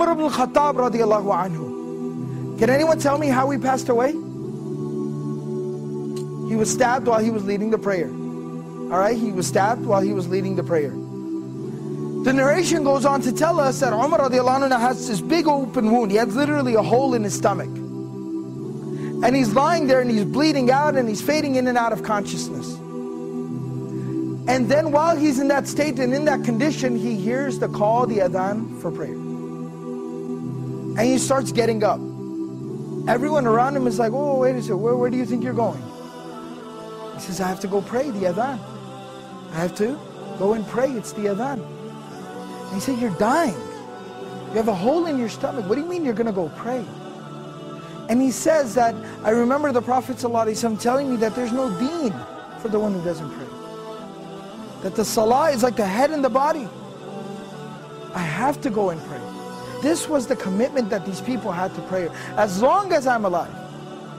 Umar ibn al-Khattab radiallahu anhu. Can anyone tell me how he passed away? He was stabbed while he was leading the prayer. Alright, he was stabbed while he was leading the prayer. The narration goes on to tell us that Umar radiallahu anhu has this big open wound. He has literally a hole in his stomach. And he's lying there and he's bleeding out and he's fading in and out of consciousness. And then while he's in that state and in that condition, he hears the call, the adhan for prayer. And he starts getting up. Everyone around him is like, oh, wait a second, where do you think you're going? He says, I have to go pray the adhan. I have to go and pray, it's the adhan. And he said, you're dying. You have a hole in your stomach. What do you mean you're going to go pray? And he says that, I remember the Prophet ﷺ telling me that there's no deen for the one who doesn't pray. That the salah is like the head and the body. I have to go and pray. This was the commitment that these people had to prayer. As long as I'm alive,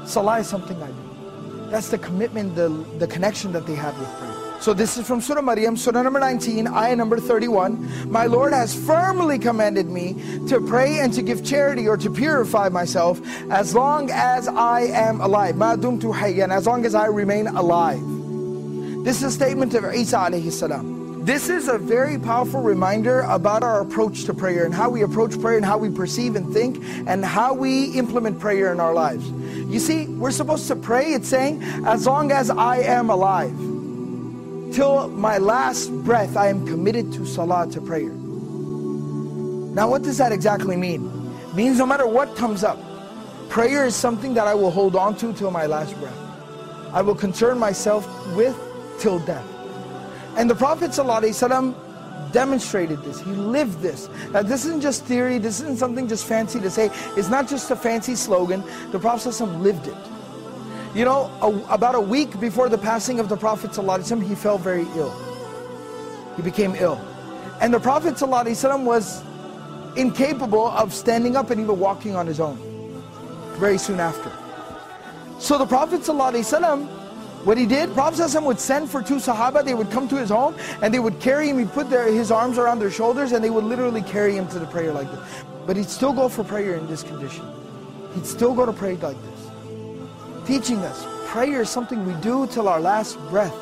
salah is something I do. That's the commitment, the connection that they had with prayer. So this is from Surah Maryam, Surah number 19, ayah number 31. My Lord has firmly commanded me to pray and to give charity or to purify myself as long as I am alive. Ma dumtu hayyan, as long as I remain alive. This is a statement of Isa alayhi salam. This is a very powerful reminder about our approach to prayer and how we approach prayer and how we perceive and think and how we implement prayer in our lives. You see, we're supposed to pray, it's saying, as long as I am alive. Till my last breath, I am committed to salah, to prayer. Now what does that exactly mean? It means no matter what comes up, prayer is something that I will hold on to till my last breath. I will concern myself with till death. And the Prophet ﷺ demonstrated this. He lived this. Now this isn't just theory, this isn't something just fancy to say. It's not just a fancy slogan. The Prophet ﷺ lived it. You know, about a week before the passing of the Prophet ﷺ, he fell very ill. He became ill. And the Prophet ﷺ was incapable of standing up and even walking on his own very soon after. So the Prophet ﷺ, what he did, Prophet ﷺ would send for two Sahaba. They would come to his home and they would carry him. He'd put his arms around their shoulders and they would literally carry him to the prayer like this. But he'd still go for prayer in this condition. He'd still go to pray like this. Teaching us, prayer is something we do till our last breath.